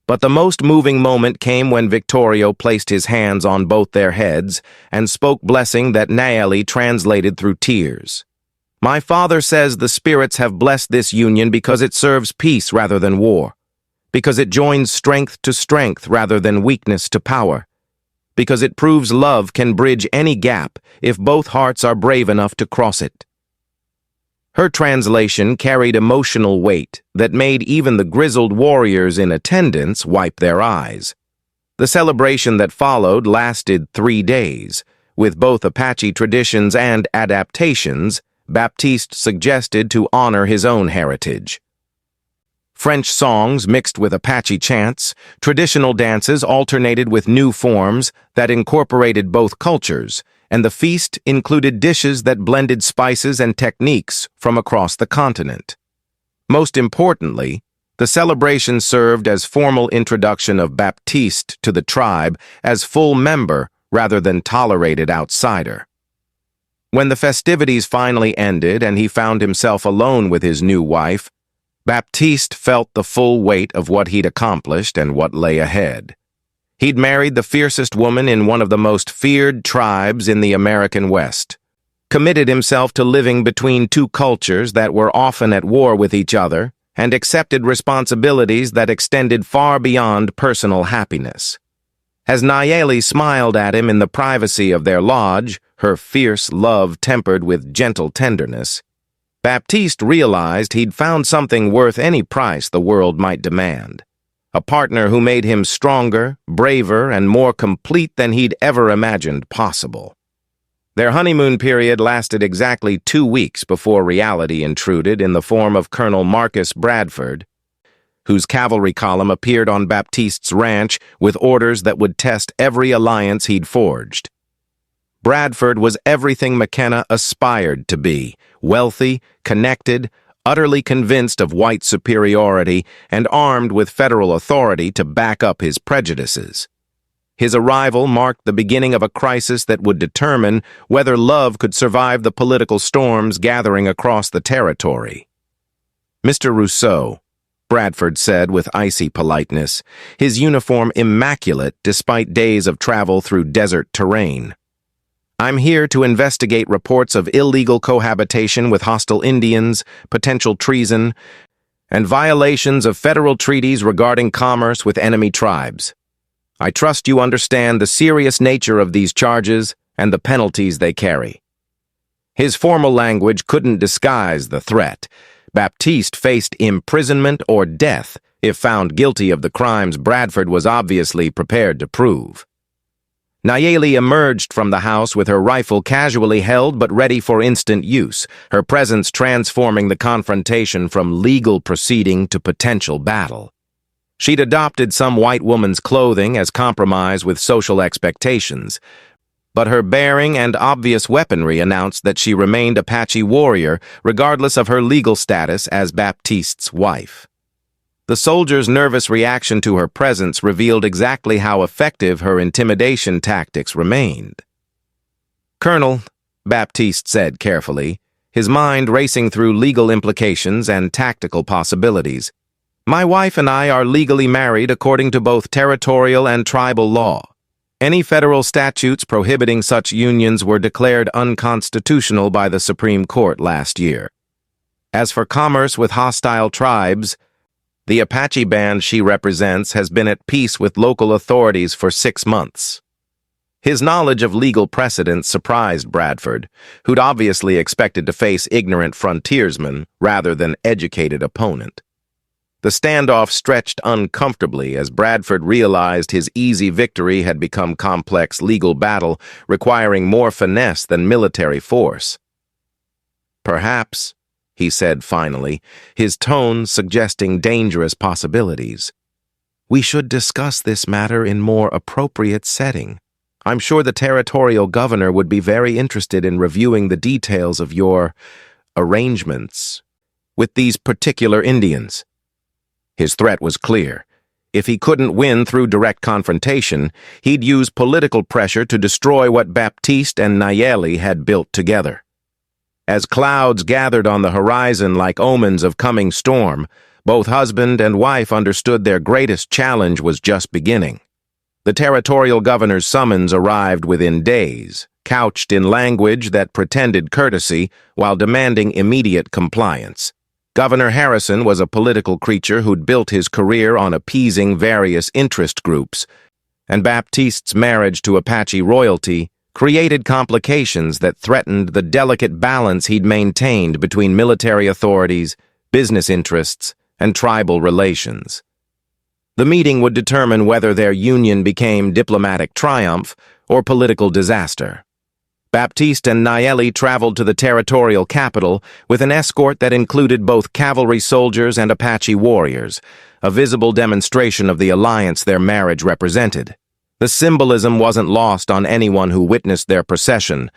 But the most moving moment came when Victorio placed his hands on both their heads and spoke blessing that Nayeli translated through tears. "My father says the spirits have blessed this union because it serves peace rather than war, because it joins strength to strength rather than weakness to power, because it proves love can bridge any gap if both hearts are brave enough to cross it." Her translation carried emotional weight that made even the grizzled warriors in attendance wipe their eyes. The celebration that followed lasted 3 days. With both Apache traditions and adaptations, Baptiste suggested to honor his own heritage. French songs mixed with Apache chants, traditional dances alternated with new forms that incorporated both cultures, and the feast included dishes that blended spices and techniques from across the continent. Most importantly, the celebration served as formal introduction of Baptiste to the tribe as full member rather than tolerated outsider. When the festivities finally ended and he found himself alone with his new wife, Baptiste felt the full weight of what he'd accomplished and what lay ahead. He'd married the fiercest woman in one of the most feared tribes in the American West, committed himself to living between two cultures that were often at war with each other, and accepted responsibilities that extended far beyond personal happiness. As Nayeli smiled at him in the privacy of their lodge, her fierce love tempered with gentle tenderness, Baptiste realized he'd found something worth any price the world might demand. A partner who made him stronger, braver, and more complete than he'd ever imagined possible. Their honeymoon period lasted exactly 2 weeks before reality intruded in the form of Colonel Marcus Bradford, whose cavalry column appeared on Baptiste's ranch with orders that would test every alliance he'd forged. Bradford was everything McKenna aspired to be: wealthy, connected, utterly convinced of white superiority, and armed with federal authority to back up his prejudices. His arrival marked the beginning of a crisis that would determine whether love could survive the political storms gathering across the territory. "Mr. Rousseau," Bradford said with icy politeness, his uniform immaculate despite days of travel through desert terrain. "I'm here to investigate reports of illegal cohabitation with hostile Indians, potential treason, and violations of federal treaties regarding commerce with enemy tribes. I trust you understand the serious nature of these charges and the penalties they carry." His formal language couldn't disguise the threat. Baptiste faced imprisonment or death if found guilty of the crimes Bradford was obviously prepared to prove. Nayeli emerged from the house with her rifle casually held but ready for instant use, her presence transforming the confrontation from legal proceeding to potential battle. She'd adopted some white woman's clothing as compromise with social expectations, but her bearing and obvious weaponry announced that she remained Apache warrior regardless of her legal status as Baptiste's wife. The soldier's nervous reaction to her presence revealed exactly how effective her intimidation tactics remained. "Colonel," Baptiste said carefully, his mind racing through legal implications and tactical possibilities, "my wife and I are legally married according to both territorial and tribal law. Any federal statutes prohibiting such unions were declared unconstitutional by the Supreme Court last year. As for commerce with hostile tribes, the Apache band she represents has been at peace with local authorities for 6 months." His knowledge of legal precedents surprised Bradford, who'd obviously expected to face ignorant frontiersmen rather than educated opponent. The standoff stretched uncomfortably as Bradford realized his easy victory had become complex legal battle requiring more finesse than military force. "Perhaps," he said finally, his tone suggesting dangerous possibilities, "we should discuss this matter in more appropriate setting. I'm sure the territorial governor would be very interested in reviewing the details of your arrangements with these particular Indians." His threat was clear. If he couldn't win through direct confrontation, he'd use political pressure to destroy what Baptiste and Nayeli had built together. As clouds gathered on the horizon like omens of coming storm, both husband and wife understood their greatest challenge was just beginning. The territorial governor's summons arrived within days, couched in language that pretended courtesy while demanding immediate compliance. Governor Harrison was a political creature who'd built his career on appeasing various interest groups, and Baptiste's marriage to Apache royalty created complications that threatened the delicate balance he'd maintained between military authorities, business interests, and tribal relations. The meeting would determine whether their union became diplomatic triumph or political disaster. Baptiste and Nayeli traveled to the territorial capital with an escort that included both cavalry soldiers and Apache warriors, a visible demonstration of the alliance their marriage represented. The symbolism wasn't lost on anyone who witnessed their procession,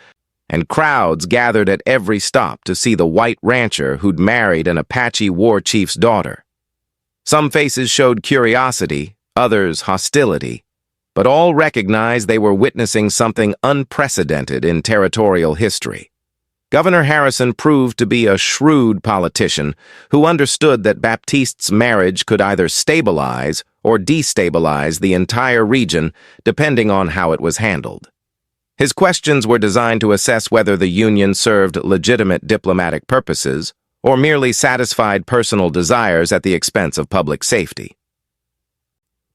and crowds gathered at every stop to see the white rancher who'd married an Apache war chief's daughter. Some faces showed curiosity, others hostility, but all recognized they were witnessing something unprecedented in territorial history. Governor Harrison proved to be a shrewd politician who understood that Baptiste's marriage could either stabilize or destabilize the entire region depending on how it was handled. His questions were designed to assess whether the union served legitimate diplomatic purposes or merely satisfied personal desires at the expense of public safety.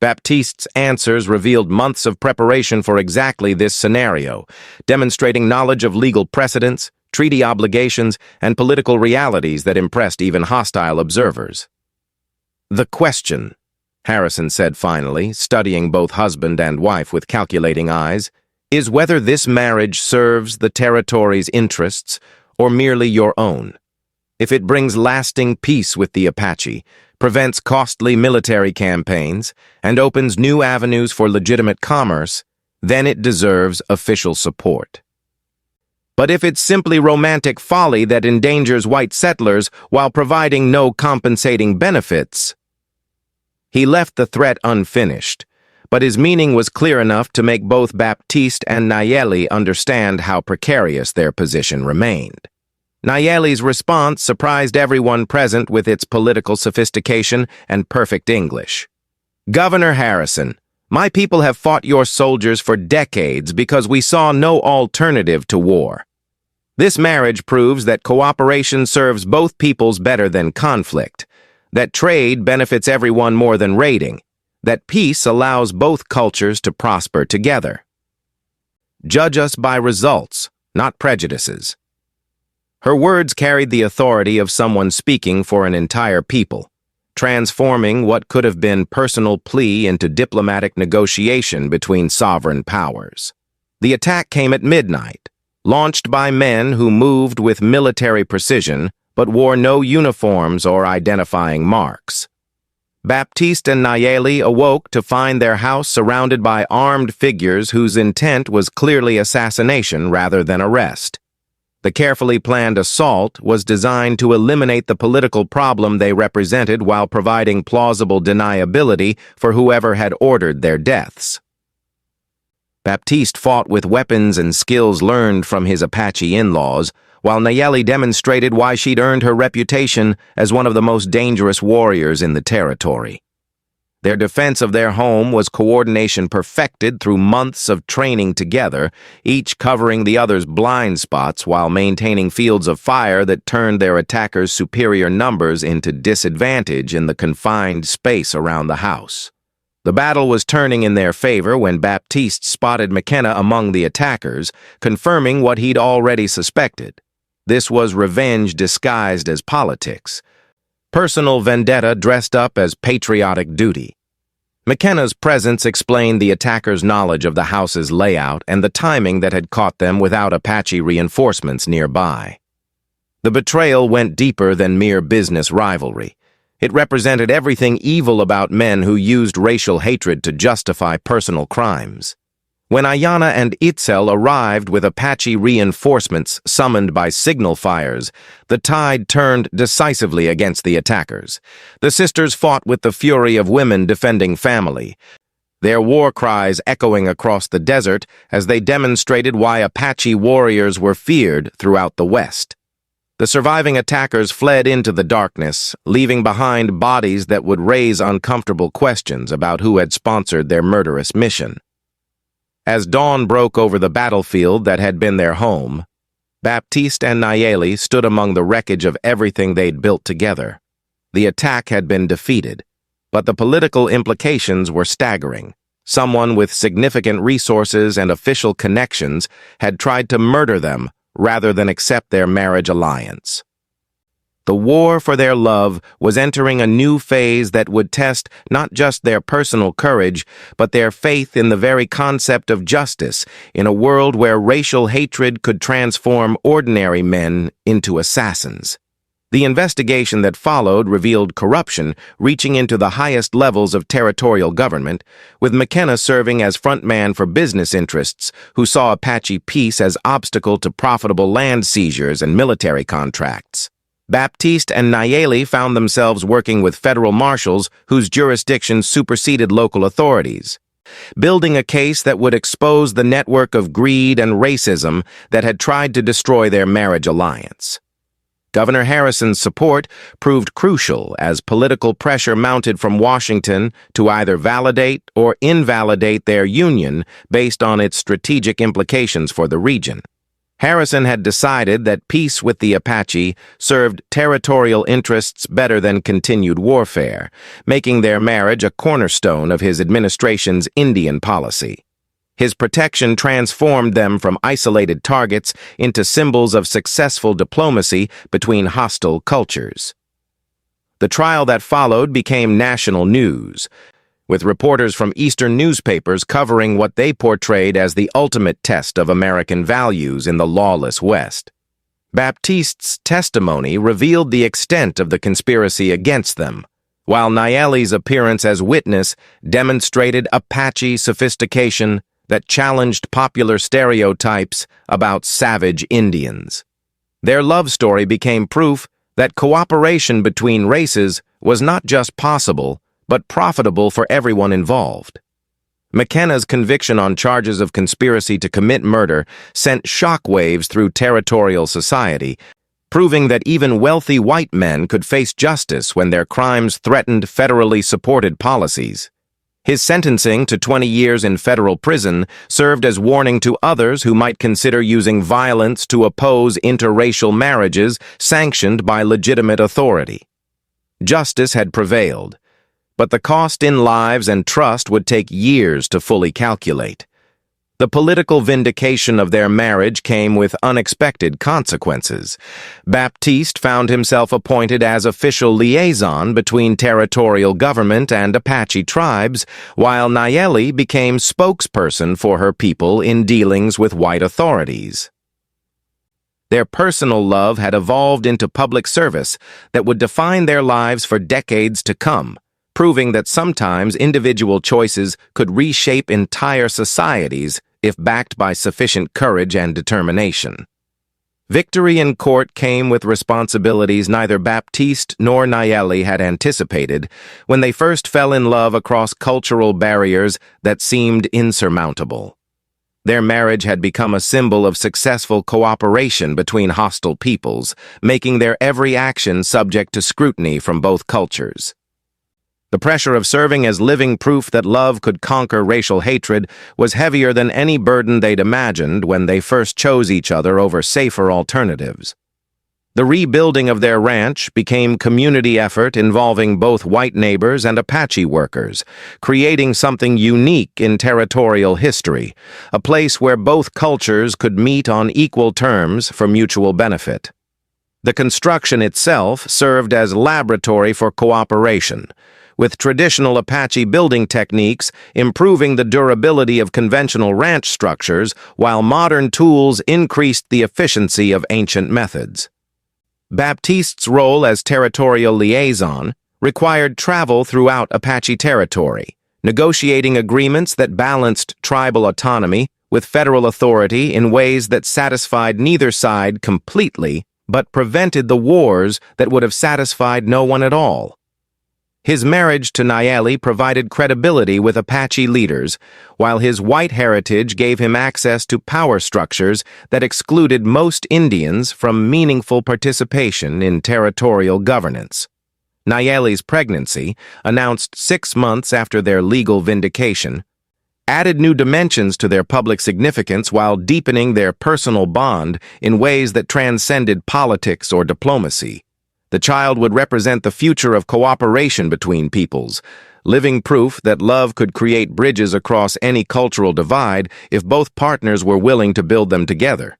Baptiste's answers revealed months of preparation for exactly this scenario, demonstrating knowledge of legal precedents, treaty obligations, and political realities that impressed even hostile observers. "The question," Harrison said finally, studying both husband and wife with calculating eyes, "is whether this marriage serves the territory's interests or merely your own. If it brings lasting peace with the Apache, prevents costly military campaigns, and opens new avenues for legitimate commerce, then it deserves official support. But if it's simply romantic folly that endangers white settlers while providing no compensating benefits..." He left the threat unfinished, but his meaning was clear enough to make both Baptiste and Nayeli understand how precarious their position remained. Nayeli's response surprised everyone present with its political sophistication and perfect English. "Governor Harrison, my people have fought your soldiers for decades because we saw no alternative to war. This marriage proves that cooperation serves both peoples better than conflict, that trade benefits everyone more than raiding, that peace allows both cultures to prosper together. Judge us by results, not prejudices. Her words carried the authority of someone speaking for an entire people, transforming what could have been personal plea into diplomatic negotiation between sovereign powers. The attack came at midnight, launched by men who moved with military precision but wore no uniforms or identifying marks. Baptiste and Nayeli awoke to find their house surrounded by armed figures whose intent was clearly assassination rather than arrest. The carefully planned assault was designed to eliminate the political problem they represented while providing plausible deniability for whoever had ordered their deaths. Baptiste fought with weapons and skills learned from his Apache in-laws, while Nayeli demonstrated why she'd earned her reputation as one of the most dangerous warriors in the territory. Their defense of their home was coordination perfected through months of training together, each covering the other's blind spots while maintaining fields of fire that turned their attackers' superior numbers into disadvantage in the confined space around the house. The battle was turning in their favor when Baptiste spotted McKenna among the attackers, confirming what he'd already suspected. This was revenge disguised as politics. Personal vendetta dressed up as patriotic duty. McKenna's presence explained the attackers' knowledge of the house's layout and the timing that had caught them without Apache reinforcements nearby. The betrayal went deeper than mere business rivalry. It represented everything evil about men who used racial hatred to justify personal crimes. When Ayana and Itzel arrived with Apache reinforcements summoned by signal fires, the tide turned decisively against the attackers. The sisters fought with the fury of women defending family, their war cries echoing across the desert as they demonstrated why Apache warriors were feared throughout the West. The surviving attackers fled into the darkness, leaving behind bodies that would raise uncomfortable questions about who had sponsored their murderous mission. As dawn broke over the battlefield that had been their home, Baptiste and Nayeli stood among the wreckage of everything they'd built together. The attack had been defeated, but the political implications were staggering. Someone with significant resources and official connections had tried to murder them rather than accept their marriage alliance. The war for their love was entering a new phase that would test not just their personal courage, but their faith in the very concept of justice in a world where racial hatred could transform ordinary men into assassins. The investigation that followed revealed corruption reaching into the highest levels of territorial government, with McKenna serving as frontman for business interests who saw Apache peace as obstacle to profitable land seizures and military contracts. Baptiste and Nayeli found themselves working with federal marshals whose jurisdiction superseded local authorities, building a case that would expose the network of greed and racism that had tried to destroy their marriage alliance. Governor Harrison's support proved crucial as political pressure mounted from Washington to either validate or invalidate their union based on its strategic implications for the region. Harrison had decided that peace with the Apache served territorial interests better than continued warfare, making their marriage a cornerstone of his administration's Indian policy. His protection transformed them from isolated targets into symbols of successful diplomacy between hostile cultures. The trial that followed became national news, with reporters from Eastern newspapers covering what they portrayed as the ultimate test of American values in the lawless West. Baptiste's testimony revealed the extent of the conspiracy against them, while Nayeli's appearance as witness demonstrated Apache sophistication that challenged popular stereotypes about savage Indians. Their love story became proof that cooperation between races was not just possible, but profitable for everyone involved. McKenna's conviction on charges of conspiracy to commit murder sent shockwaves through territorial society, proving that even wealthy white men could face justice when their crimes threatened federally supported policies. His sentencing to 20 years in federal prison served as warning to others who might consider using violence to oppose interracial marriages sanctioned by legitimate authority. Justice had prevailed, but the cost in lives and trust would take years to fully calculate. The political vindication of their marriage came with unexpected consequences. Baptiste found himself appointed as official liaison between territorial government and Apache tribes, while Nayeli became spokesperson for her people in dealings with white authorities. Their personal love had evolved into public service that would define their lives for decades to come, proving that sometimes individual choices could reshape entire societies if backed by sufficient courage and determination. Victory in court came with responsibilities neither Baptiste nor Nayeli had anticipated when they first fell in love across cultural barriers that seemed insurmountable. Their marriage had become a symbol of successful cooperation between hostile peoples, making their every action subject to scrutiny from both cultures. The pressure of serving as living proof that love could conquer racial hatred was heavier than any burden they'd imagined when they first chose each other over safer alternatives. The rebuilding of their ranch became community effort involving both white neighbors and Apache workers, creating something unique in territorial history, a place where both cultures could meet on equal terms for mutual benefit. The construction itself served as laboratory for cooperation, with traditional Apache building techniques improving the durability of conventional ranch structures while modern tools increased the efficiency of ancient methods. Baptiste's role as territorial liaison required travel throughout Apache territory, negotiating agreements that balanced tribal autonomy with federal authority in ways that satisfied neither side completely but prevented the wars that would have satisfied no one at all. His marriage to Nayeli provided credibility with Apache leaders, while his white heritage gave him access to power structures that excluded most Indians from meaningful participation in territorial governance. Nayeli's pregnancy, announced 6 months after their legal vindication, added new dimensions to their public significance while deepening their personal bond in ways that transcended politics or diplomacy. The child would represent the future of cooperation between peoples, living proof that love could create bridges across any cultural divide if both partners were willing to build them together.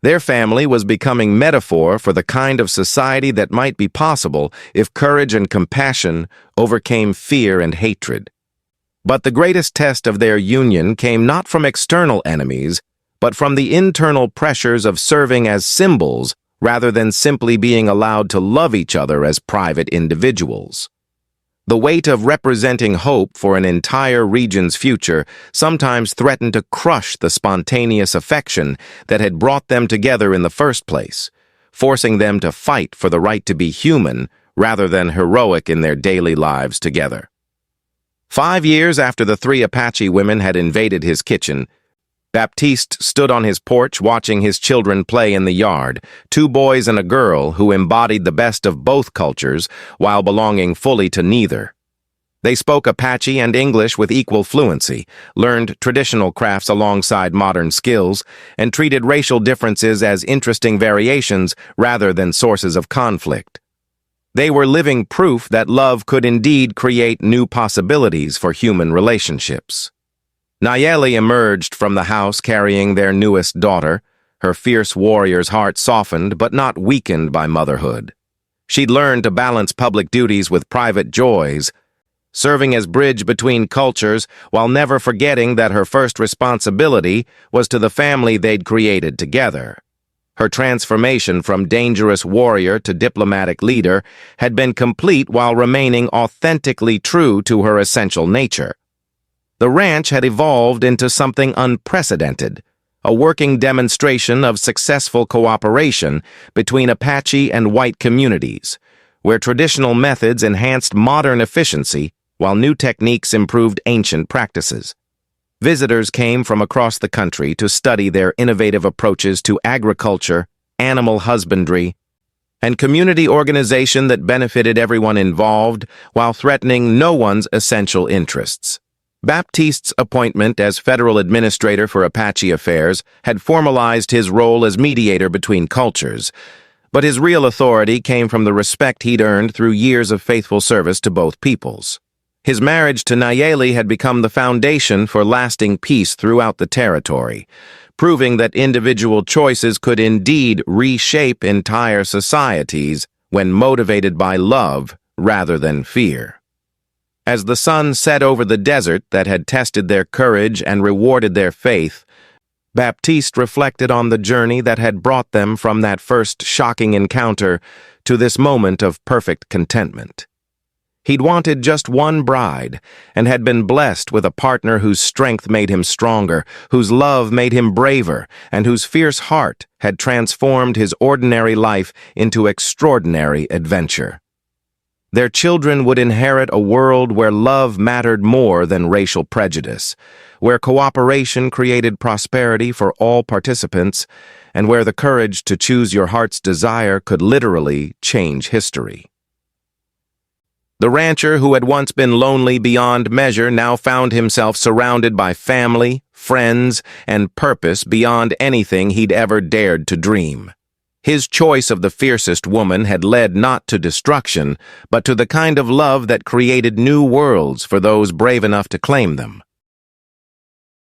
Their family was becoming metaphor for the kind of society that might be possible if courage and compassion overcame fear and hatred. But the greatest test of their union came not from external enemies, but from the internal pressures of serving as symbols rather than simply being allowed to love each other as private individuals. The weight of representing hope for an entire region's future sometimes threatened to crush the spontaneous affection that had brought them together in the first place, forcing them to fight for the right to be human rather than heroic in their daily lives together. 5 years after the 3 Apache women had invaded his kitchen, Baptiste stood on his porch watching his children play in the yard, 2 boys and a girl who embodied the best of both cultures while belonging fully to neither. They spoke Apache and English with equal fluency, learned traditional crafts alongside modern skills, and treated racial differences as interesting variations rather than sources of conflict. They were living proof that love could indeed create new possibilities for human relationships. Nayeli emerged from the house carrying their newest daughter, her fierce warrior's heart softened but not weakened by motherhood. She'd learned to balance public duties with private joys, serving as bridge between cultures while never forgetting that her first responsibility was to the family they'd created together. Her transformation from dangerous warrior to diplomatic leader had been complete while remaining authentically true to her essential nature. The ranch had evolved into something unprecedented, a working demonstration of successful cooperation between Apache and white communities, where traditional methods enhanced modern efficiency while new techniques improved ancient practices. Visitors came from across the country to study their innovative approaches to agriculture, animal husbandry, and community organization that benefited everyone involved while threatening no one's essential interests. Baptiste's appointment as federal administrator for Apache affairs had formalized his role as mediator between cultures, but his real authority came from the respect he'd earned through years of faithful service to both peoples. His marriage to Nayeli had become the foundation for lasting peace throughout the territory, proving that individual choices could indeed reshape entire societies when motivated by love rather than fear. As the sun set over the desert that had tested their courage and rewarded their faith, Baptiste reflected on the journey that had brought them from that first shocking encounter to this moment of perfect contentment. He'd wanted just one bride, and had been blessed with a partner whose strength made him stronger, whose love made him braver, and whose fierce heart had transformed his ordinary life into extraordinary adventure. Their children would inherit a world where love mattered more than racial prejudice, where cooperation created prosperity for all participants, and where the courage to choose your heart's desire could literally change history. The rancher, who had once been lonely beyond measure, now found himself surrounded by family, friends, and purpose beyond anything he'd ever dared to dream. His choice of the fiercest woman had led not to destruction, but to the kind of love that created new worlds for those brave enough to claim them.